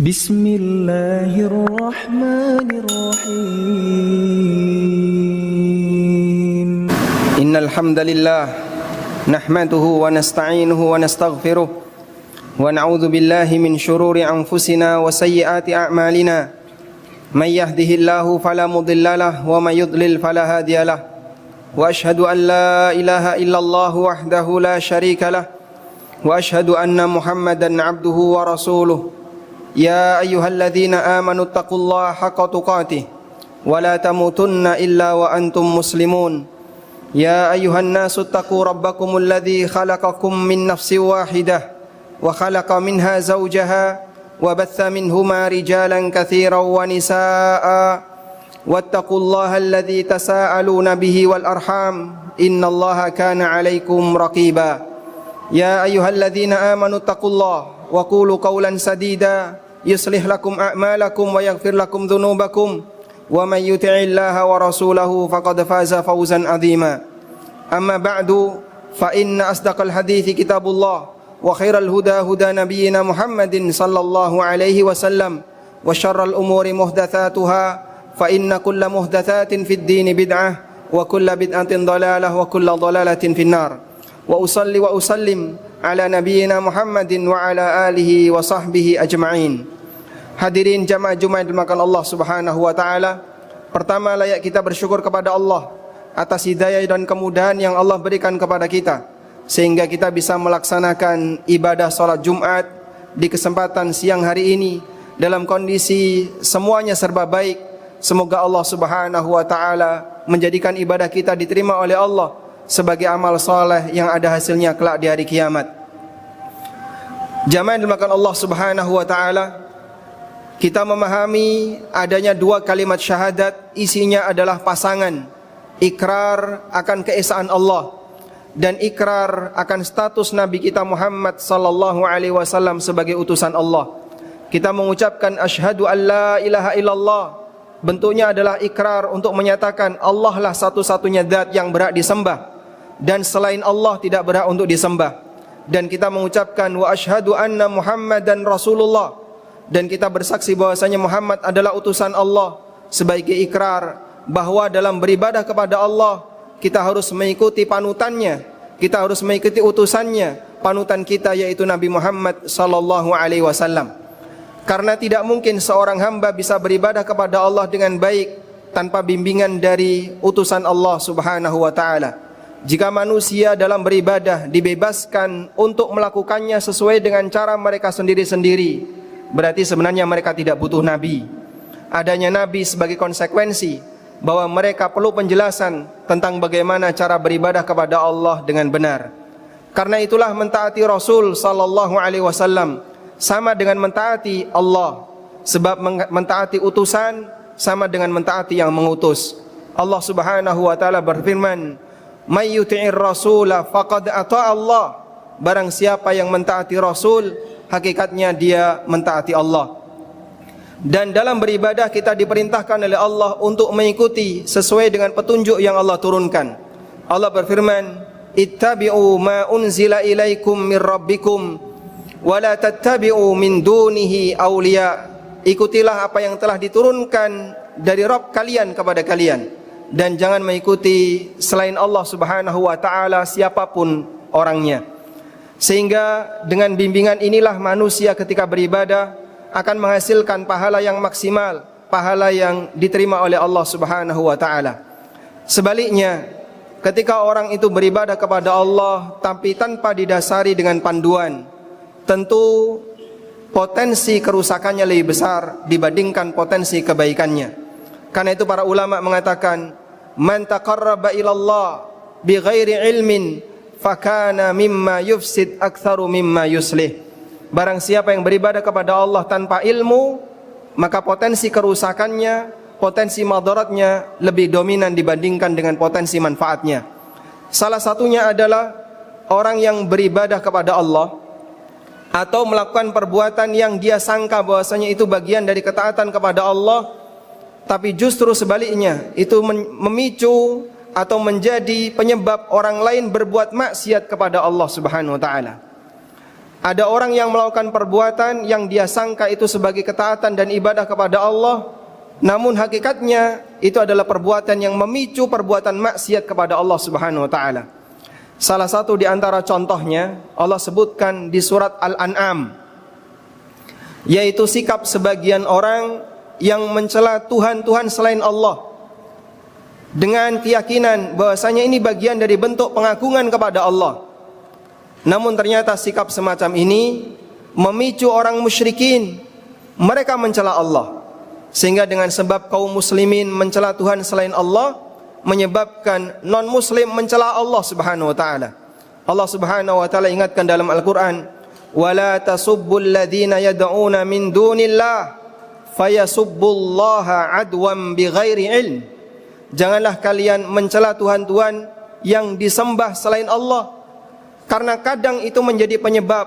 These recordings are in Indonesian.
Bismillahirrahmanirrahim. Innal hamdalillah nahmaduhu wa nasta'inuhu wa nastaghfiruh wa na'udzu billahi min shururi anfusina wa sayyiati a'malina. May yahdihillahu fala mudhillalah wa may yudlil fala hadiyalah. Wa ashhadu an la ilaha illallah wahdahu la syarikalah wa ashhadu anna Muhammadan 'abduhu wa rasuluh. Ya ayyuhalladzina amanu taqullaha haqqa tuqatih wa la tamutunna illa wa antum muslimun. Ya ayyuhan nasu taqu rabbakumul ladzi khalaqakum min nafsin wahidah wa khalaqa minha zawjaha wa batha minhuma rijalan katsiran wa nisaa'a wattaqullaha alladzi tasaaluna bihi wal arham innallaha kana 'alaikum raqiba. Ya ayyuhalladzina amanu taqullaha wa qulu qawlan sadida yuslih lakum a'malakum wa yaghfir lakum dhunubakum wa may yuti'illaha wa rasulahu faqad faza fawzan 'azima. Amma ba'du fa inna asdaqal hadithi kitabullah wa khairal huda huda nabiyyina Muhammadin sallallahu alaihi wasallam wa syarral umuri muhdatsatuha fa inna kulla muhdatsatin fid dini bid'ah wa kulla bid'atin dhalalah wa kulla dhalalatin finnar. Wa usalli wa usallim ala nabiyyina Muhammadin wa ala alihi wa sahbihi ajma'in. Hadirin jamaah Jumat dimakan Allah Subhanahu wa taala. Pertama, layak kita bersyukur kepada Allah atas hidayah dan kemudahan yang Allah berikan kepada kita sehingga kita bisa melaksanakan ibadah salat Jumat di kesempatan siang hari ini dalam kondisi semuanya serba baik. Semoga Allah Subhanahu wa taala menjadikan ibadah kita diterima oleh Allah sebagai amal soleh yang ada hasilnya kelak di hari kiamat. Jamaah yang dimuliakan Allah Subhanahu wa taala, kita memahami adanya dua kalimat syahadat, isinya adalah pasangan, ikrar akan keesaan Allah dan ikrar akan status Nabi kita Muhammad sallallahu alaihi wasallam sebagai utusan Allah. Kita mengucapkan asyhadu an la ilaha illallah, bentuknya adalah ikrar untuk menyatakan Allah lah satu-satunya zat yang berhak disembah dan selain Allah tidak berhak untuk disembah. Dan kita mengucapkan wa asyhadu anna Muhammadan Rasulullah, dan kita bersaksi bahwasanya Muhammad adalah utusan Allah sebagai ikrar bahwa dalam beribadah kepada Allah kita harus mengikuti panutannya, kita harus mengikuti utusannya, panutan kita yaitu Nabi Muhammad sallallahu alaihi wasallam. Karena tidak mungkin seorang hamba bisa beribadah kepada Allah dengan baik tanpa bimbingan dari utusan Allah Subhanahu wa taala. Jika manusia dalam beribadah dibebaskan untuk melakukannya sesuai dengan cara mereka sendiri-sendiri, berarti sebenarnya mereka tidak butuh nabi. Adanya nabi sebagai konsekuensi bahwa mereka perlu penjelasan tentang bagaimana cara beribadah kepada Allah dengan benar. Karena itulah mentaati Rasul sallallahu alaihi wasallam sama dengan mentaati Allah, sebab mentaati utusan sama dengan mentaati yang mengutus. Allah Subhanahu wa taala berfirman, "May yuti'ir rasula faqad ata'a Allah." Barang siapa yang mentaati Rasul, hakikatnya dia mentaati Allah. Dan dalam beribadah kita diperintahkan oleh Allah untuk mengikuti sesuai dengan petunjuk yang Allah turunkan. Allah berfirman, "Ittabi'u ma unzila ilaikum mir rabbikum wa la tattabi'u min dunihi awliya." Ikutilah apa yang telah diturunkan dari Rabb kalian kepada kalian, dan jangan mengikuti selain Allah Subhanahu wa taala siapapun orangnya. Sehingga dengan bimbingan inilah manusia ketika beribadah akan menghasilkan pahala yang maksimal, pahala yang diterima oleh Allah Subhanahu wa taala. Sebaliknya, ketika orang itu beribadah kepada Allah tapi tanpa didasari dengan panduan, tentu potensi kerusakannya lebih besar dibandingkan potensi kebaikannya. Karena itu para ulama mengatakan, man taqarraba ilallah bighairi ilmin fakana mimma yufsid aktsaru mimma yuslih. Barang siapa yang beribadah kepada Allah tanpa ilmu, maka potensi kerusakannya, potensi madaratnya lebih dominan dibandingkan dengan potensi manfaatnya. Salah satunya adalah orang yang beribadah kepada Allah atau melakukan perbuatan yang dia sangka bahwasanya itu bagian dari ketaatan kepada Allah, tapi justru sebaliknya itu memicu atau menjadi penyebab orang lain berbuat maksiat kepada Allah Subhanahu wa taala. Ada orang yang melakukan perbuatan yang dia sangka itu sebagai ketaatan dan ibadah kepada Allah, namun hakikatnya itu adalah perbuatan yang memicu perbuatan maksiat kepada Allah Subhanahu wa taala. Salah satu di antara contohnya Allah sebutkan di surat Al-An'am, yaitu sikap sebagian orang yang mencela Tuhan-Tuhan selain Allah dengan keyakinan bahwasanya ini bagian dari bentuk pengagungan kepada Allah. Namun ternyata sikap semacam ini memicu orang musyrikin, mereka mencela Allah, sehingga dengan sebab kaum muslimin mencela Tuhan selain Allah menyebabkan non muslim mencela Allah Subhanahu wa taala. Allah Subhanahu wa taala ingatkan dalam Al-Qur'an, "Wala tasubbul ladzina yad'una min dunillah fayasubbullaha adwan bighairi ilm." Janganlah kalian mencela Tuhan-Tuhan yang disembah selain Allah, karena kadang itu menjadi penyebab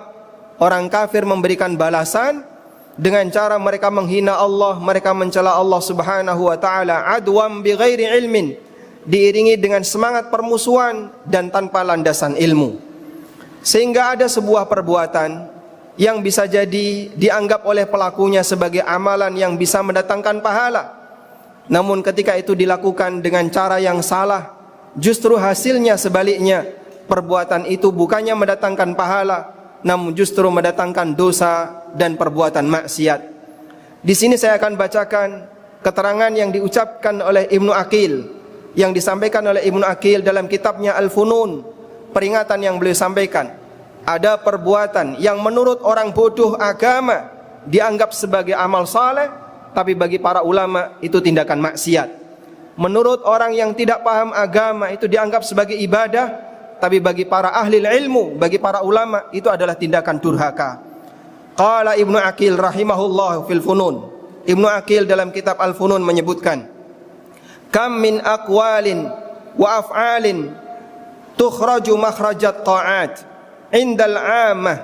orang kafir memberikan balasan dengan cara mereka menghina Allah, mereka mencela Allah Subhanahu wa taala adwam bighairi ilmin, diiringi dengan semangat permusuhan dan tanpa landasan ilmu. Sehingga ada sebuah perbuatan yang bisa jadi dianggap oleh pelakunya sebagai amalan yang bisa mendatangkan pahala. Namun ketika itu dilakukan dengan cara yang salah, justru hasilnya sebaliknya. Perbuatan itu bukannya mendatangkan pahala, namun justru mendatangkan dosa dan perbuatan maksiat. Di sini saya akan bacakan keterangan yang diucapkan oleh Ibnu Aqil, yang disampaikan oleh Ibnu Aqil dalam kitabnya Al-Funun. Peringatan yang beliau sampaikan, ada perbuatan yang menurut orang bodoh agama dianggap sebagai amal saleh, tapi bagi para ulama itu tindakan maksiat. Menurut orang yang tidak paham agama itu dianggap sebagai ibadah, tapi bagi para ahli ilmu, bagi para ulama itu adalah tindakan durhaka. Qala Ibnu Aqil rahimahullah fil Funun. Ibnu Aqil dalam kitab Al-Funun menyebutkan, "Kam min aqwalin wa af'alin tukhraju makhrajat ta'at indal 'ammah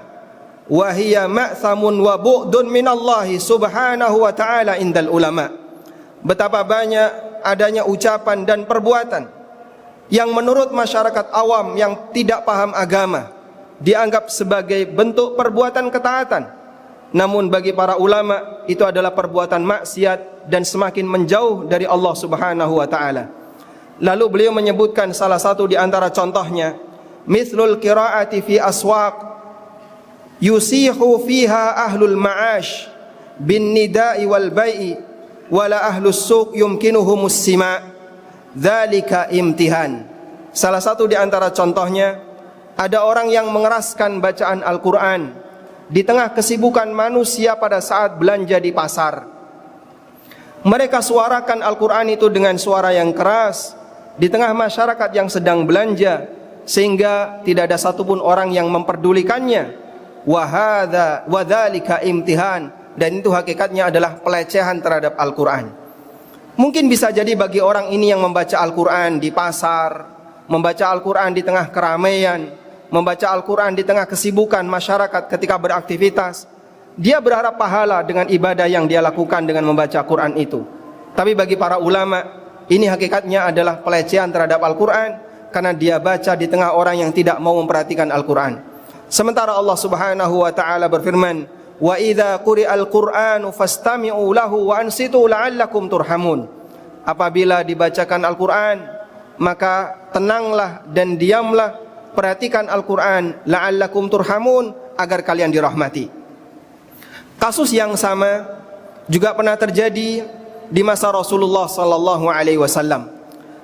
wa hiya ma'thamun wa bu'dun minallahi subhanahu wa ta'ala indal ulama." Betapa banyak adanya ucapan dan perbuatan yang menurut masyarakat awam yang tidak paham agama dianggap sebagai bentuk perbuatan ketaatan, namun bagi para ulama itu adalah perbuatan maksiat dan semakin menjauh dari Allah Subhanahu wa taala. Lalu beliau menyebutkan salah satu di antara contohnya, mithlul qiraati fi aswaq yusihu fiha ahlul ma'ash bin nida'i wal bai'i wala ahlus suq yumkinuhumus sima'. Dzalika imtihan. Salah satu di antara contohnya, ada orang yang mengeraskan bacaan Al-Quran di tengah kesibukan manusia pada saat belanja di pasar. Mereka suarakan Al-Quran itu dengan suara yang keras di tengah masyarakat yang sedang belanja, sehingga tidak ada satupun orang yang memperdulikannya. Wa dzalika imtihan, dan itu hakikatnya adalah pelecehan terhadap Al-Quran. Mungkin bisa jadi bagi orang ini yang membaca Al-Quran di pasar, membaca Al-Quran di tengah keramaian, membaca Al-Quran di tengah kesibukan masyarakat ketika beraktivitas, dia berharap pahala dengan ibadah yang dia lakukan dengan membaca Quran itu. Tapi bagi para ulama, ini hakikatnya adalah pelecehan terhadap Al-Quran, karena dia baca di tengah orang yang tidak mau memperhatikan Al-Quran. Sementara Allah Subhanahu wa taala berfirman, "Wa idza quri'al Qur'anu fastami'u lahu wa ansitu la'allakum turhamun." Apabila dibacakan Al-Qur'an, maka tenanglah dan diamlah, perhatikan Al-Qur'an, la'allakum turhamun, agar kalian dirahmati. Kasus yang sama juga pernah terjadi di masa Rasulullah sallallahu alaihi wasallam.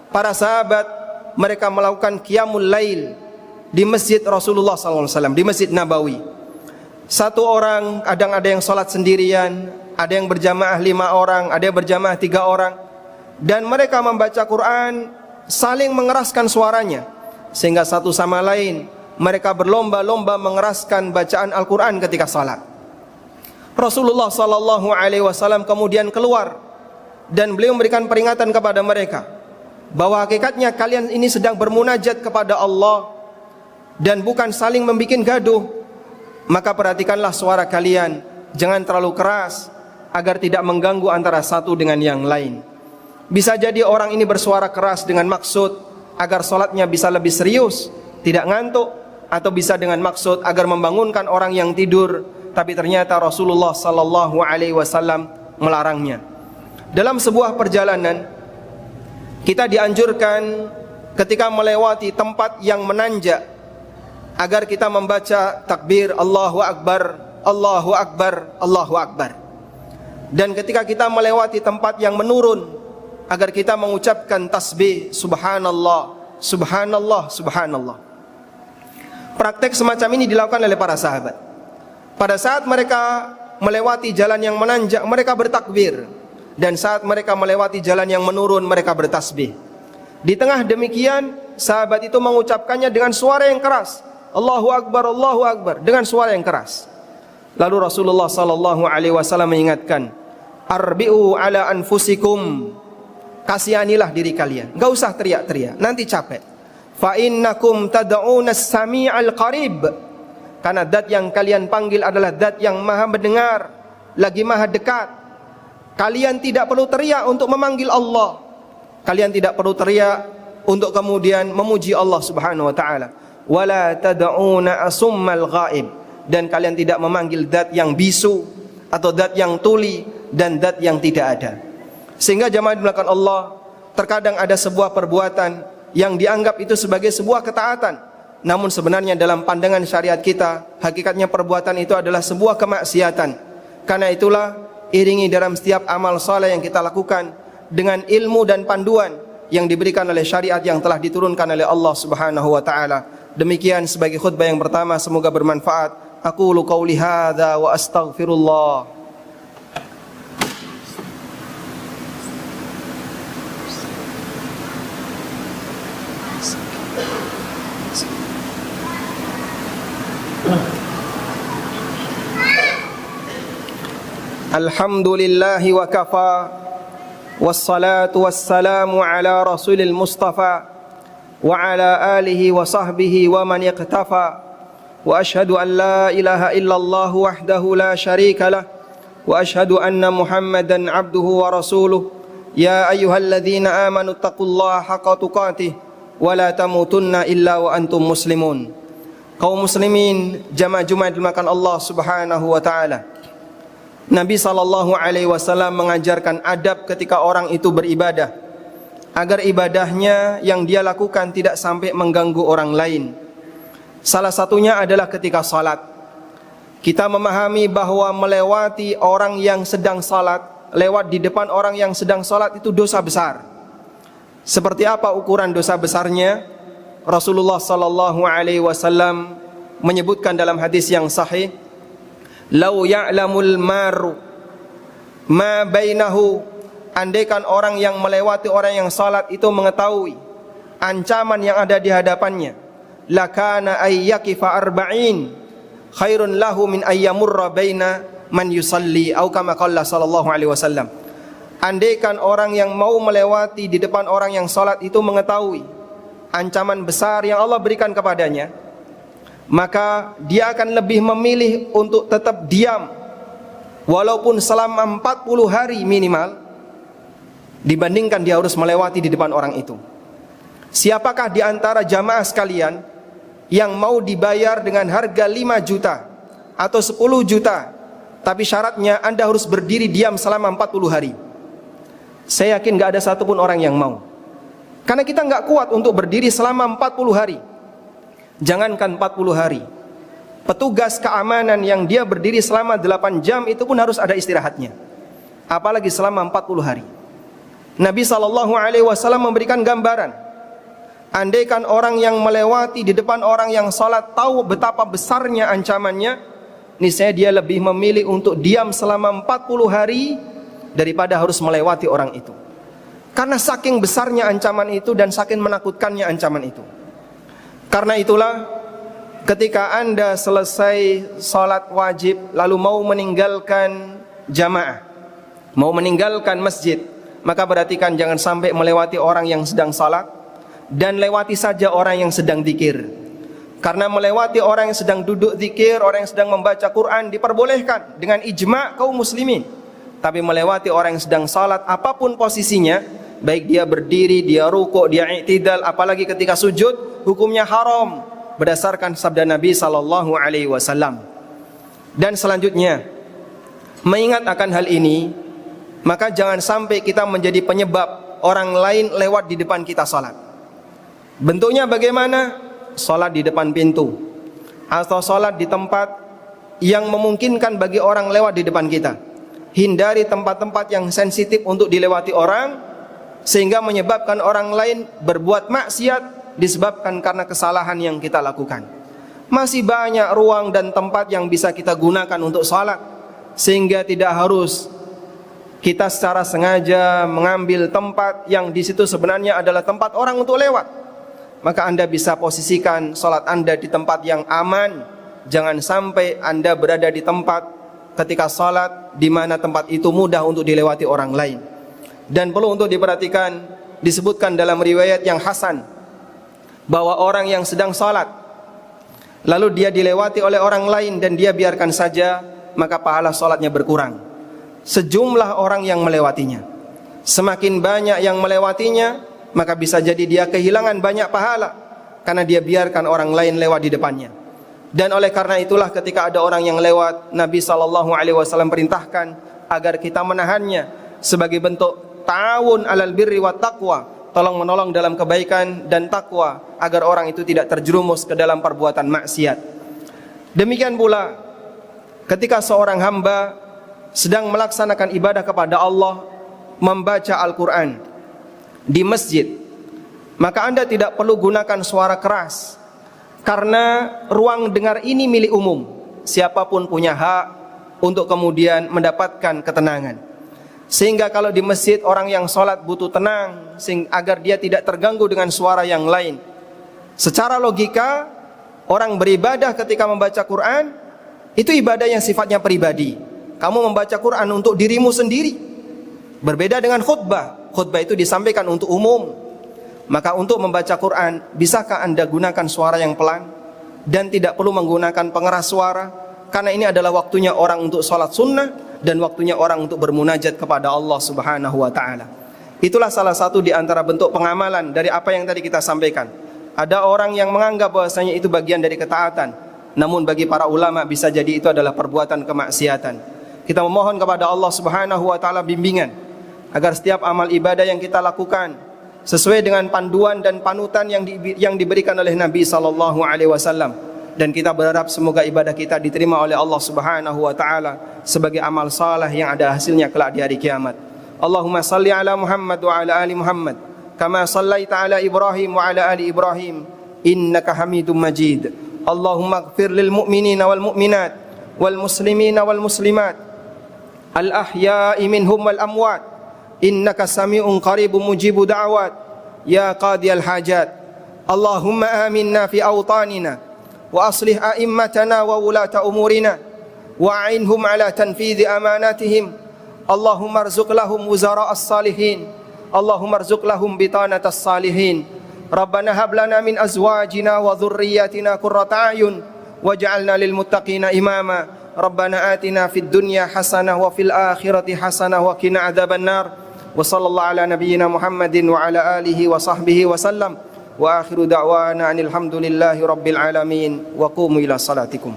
Para sahabat mereka melakukan qiyamul lail di masjid Rasulullah sallallahu alaihi wasallam, di Masjid Nabawi. Satu orang, kadang ada yang sholat sendirian, ada yang berjamaah 5 orang, ada yang berjamaah 3 orang, dan mereka membaca Quran saling mengeraskan suaranya, sehingga satu sama lain mereka berlomba-lomba mengeraskan bacaan Al-Quran ketika sholat. Rasulullah sallallahu alaihi wasallam kemudian keluar dan beliau memberikan peringatan kepada mereka bahwa hakikatnya kalian ini sedang bermunajat kepada Allah dan bukan saling membuat gaduh. Maka perhatikanlah suara kalian, jangan terlalu keras agar tidak mengganggu antara satu dengan yang lain. Bisa jadi orang ini bersuara keras dengan maksud agar sholatnya bisa lebih serius, tidak ngantuk, atau bisa dengan maksud agar membangunkan orang yang tidur, tapi ternyata Rasulullah sallallahu alaihi wasallam melarangnya. Dalam sebuah perjalanan kita dianjurkan ketika melewati tempat yang menanjak agar kita membaca takbir Allahu Akbar, Allahu Akbar, Allahu Akbar. Dan ketika kita melewati tempat yang menurun, agar kita mengucapkan tasbih Subhanallah, Subhanallah, Subhanallah. Praktek semacam ini dilakukan oleh para sahabat. Pada saat mereka melewati jalan yang menanjak, mereka bertakbir. Dan saat mereka melewati jalan yang menurun, mereka bertasbih. Di tengah demikian, sahabat itu mengucapkannya dengan suara yang keras, Allahu Akbar, dengan suara yang keras. Lalu Rasulullah sallallahu alaihi wasallam mengingatkan, arbi'u ala anfusikum, kasihanilah diri kalian, enggak usah teriak-teriak, nanti capek. Fa innakum tad'una as-sami'al qarib, karena zat yang kalian panggil adalah zat yang maha mendengar, lagi maha dekat. Kalian tidak perlu teriak untuk memanggil Allah. Kalian tidak perlu teriak untuk kemudian memuji Allah Subhanahu wa taala. Wala tad'una asummal ghaib, dan kalian tidak memanggil zat yang bisu atau zat yang tuli dan zat yang tidak ada. Sehingga jamaah dimulakan Allah, terkadang ada sebuah perbuatan yang dianggap itu sebagai sebuah ketaatan, namun sebenarnya dalam pandangan syariat kita, hakikatnya perbuatan itu adalah sebuah kemaksiatan. Karena itulah iringi dalam setiap amal saleh yang kita lakukan dengan ilmu dan panduan yang diberikan oleh syariat yang telah diturunkan oleh Allah Subhanahu wa taala. Demikian sebagai khutbah yang pertama, semoga bermanfaat. Aqulu qauli hadza wa astaghfirullah. Alhamdulillahi wa kafa, wassalatu wassalamu ala rasulil mustafa wa ala alihi wa sahbihi wa man iqtafa, wa ashhadu an la ilaha illallah wahdahu la syarika lah, wa ashhadu anna muhammadan abduhu wa rasuluh. Ya ayyuhalladzina amanu taqullaha haqqa tuqatih wa la tamutunna illa wa antum muslimun. Kaum muslimin, jamaah Jumat dimakan Allah Subhanahu wa taala. Nabi sallallahu alaihi wasallam mengajarkan adab ketika orang itu beribadah, agar ibadahnya yang dia lakukan tidak sampai mengganggu orang lain. Salah satunya adalah ketika salat. Kita memahami bahwa melewati orang yang sedang salat, lewat di depan orang yang sedang salat itu dosa besar. Seperti apa ukuran dosa besarnya? Rasulullah sallallahu alaihi wasallam menyebutkan dalam hadis yang sahih, "Lau ya'lamul maru ma bainahu", andaikan orang yang melewati orang yang salat itu mengetahui ancaman yang ada di hadapannya, lakana ayyakifa arba'in khairun lahu min ayyamurra baina man yusalli, atau kama qala sallallahu alaihi wasallam. Andaikan orang yang mau melewati di depan orang yang salat itu mengetahui ancaman besar yang Allah berikan kepadanya, maka dia akan lebih memilih untuk tetap diam walaupun selama 40 hari minimal, dibandingkan dia harus melewati di depan orang itu. Siapakah di antara jamaah sekalian yang mau dibayar dengan harga 5 juta atau 10 juta, tapi syaratnya Anda harus berdiri diam selama 40 hari? Saya yakin gak ada satupun orang yang mau. Karena kita gak kuat untuk berdiri selama 40 hari. Jangankan 40 hari, petugas keamanan yang dia berdiri selama 8 jam itu pun harus ada istirahatnya, apalagi selama 40 hari. Nabi SAW memberikan gambaran, andaikan orang yang melewati di depan orang yang salat tahu betapa besarnya ancamannya, niscaya dia lebih memilih untuk diam selama 40 hari daripada harus melewati orang itu. Karena saking besarnya ancaman itu dan saking menakutkannya ancaman itu. Karena itulah ketika Anda selesai salat wajib lalu mau meninggalkan jamaah, mau meninggalkan masjid, maka perhatikan jangan sampai melewati orang yang sedang salat, dan lewati saja orang yang sedang zikir. Karena melewati orang yang sedang duduk zikir, orang yang sedang membaca Quran diperbolehkan dengan ijma' kaum muslimin. Tapi melewati orang yang sedang salat apapun posisinya, baik dia berdiri, dia rukuk, dia i'tidal, apalagi ketika sujud, hukumnya haram. berdasarkan sabda Nabi sallallahu alaihi wasallam. Dan selanjutnya, mengingat akan hal ini, maka jangan sampai kita menjadi penyebab orang lain lewat di depan kita salat. Bentuknya bagaimana? Salat di depan pintu atau salat di tempat yang memungkinkan bagi orang lewat di depan kita. Hindari tempat-tempat yang sensitif untuk dilewati orang, sehingga menyebabkan orang lain berbuat maksiat disebabkan karena kesalahan yang kita lakukan. Masih banyak ruang dan tempat yang bisa kita gunakan untuk salat, sehingga tidak harus kita secara sengaja mengambil tempat yang di situ sebenarnya adalah tempat orang untuk lewat. Maka Anda bisa posisikan salat Anda di tempat yang aman. Jangan sampai Anda berada di tempat ketika salat di mana tempat itu mudah untuk dilewati orang lain. Dan perlu untuk diperhatikan, disebutkan dalam riwayat yang hasan bahwa orang yang sedang salat lalu dia dilewati oleh orang lain dan dia biarkan saja, maka pahala salatnya berkurang sejumlah orang yang melewatinya. Semakin banyak yang melewatinya, maka bisa jadi dia kehilangan banyak pahala karena dia biarkan orang lain lewat di depannya. Dan oleh karena itulah ketika ada orang yang lewat, Nabi SAW perintahkan agar kita menahannya sebagai bentuk ta'awun alal birri wat taqwa, tolong menolong dalam kebaikan dan takwa, agar orang itu tidak terjerumus ke dalam perbuatan maksiat. Demikian pula ketika seorang hamba sedang melaksanakan ibadah kepada Allah, membaca Al-Quran di masjid, maka Anda tidak perlu gunakan suara keras, karena ruang dengar ini milik umum. Siapapun punya hak untuk kemudian mendapatkan ketenangan. Sehingga kalau di masjid orang yang sholat butuh tenang, agar dia tidak terganggu dengan suara yang lain. Secara logika, orang beribadah ketika membaca Quran itu ibadah yang sifatnya pribadi. Kamu membaca Quran untuk dirimu sendiri. Berbeda dengan khutbah. Khutbah itu disampaikan untuk umum. Maka untuk membaca Quran, bisakah Anda gunakan suara yang pelan dan tidak perlu menggunakan pengeras suara? Karena ini adalah waktunya orang untuk sholat sunnah dan waktunya orang untuk bermunajat kepada Allah Subhanahu wa ta'ala. Itulah salah satu di antara bentuk pengamalan dari apa yang tadi kita sampaikan. Ada orang yang menganggap bahwasanya itu bagian dari ketaatan, namun bagi para ulama bisa jadi itu adalah perbuatan kemaksiatan. Kita memohon kepada Allah Subhanahu wa ta'ala bimbingan agar setiap amal ibadah yang kita lakukan sesuai dengan panduan dan panutan yang diberikan oleh Nabi sallallahu alaihi wasallam, dan kita berharap semoga ibadah kita diterima oleh Allah Subhanahu wa taala sebagai amal saleh yang ada hasilnya kelak di hari kiamat. Allahumma salli ala Muhammad wa ala ali Muhammad kama sallaita ala Ibrahim wa ala ali Ibrahim innaka Hamidum Majid. Allahumma ighfir lil mu'minina wal mu'minat wal muslimina wal muslimat al ahya'i minhum wal amwat innaka sami'un qaribun mujibu da'wat ya qadiyal hajat. Allahumma aminna fi awtanina wa aslih a'immatana wa wulata umurina wa a'inhum ala tanfidhi amanatihim. Allahumma arzuq lahum wuzara'as salihin. Allahumma arzuq lahum bitanatas salihin. Rabbana hab lana min azwajina wa dhurriyyatina qurrata a'yun waj'alna lil muttaqina imama. Rabbana atina fid dunya hasanah wa fil akhirati hasanah wa qina adzabannar. Wa sallallahu ala nabiyyina Muhammadin wa ala alihi wa sahbihi wa sallam. Wa akhiru da'wana anil hamdulillahi rabbil alamin. Wa qumu ila salatikum.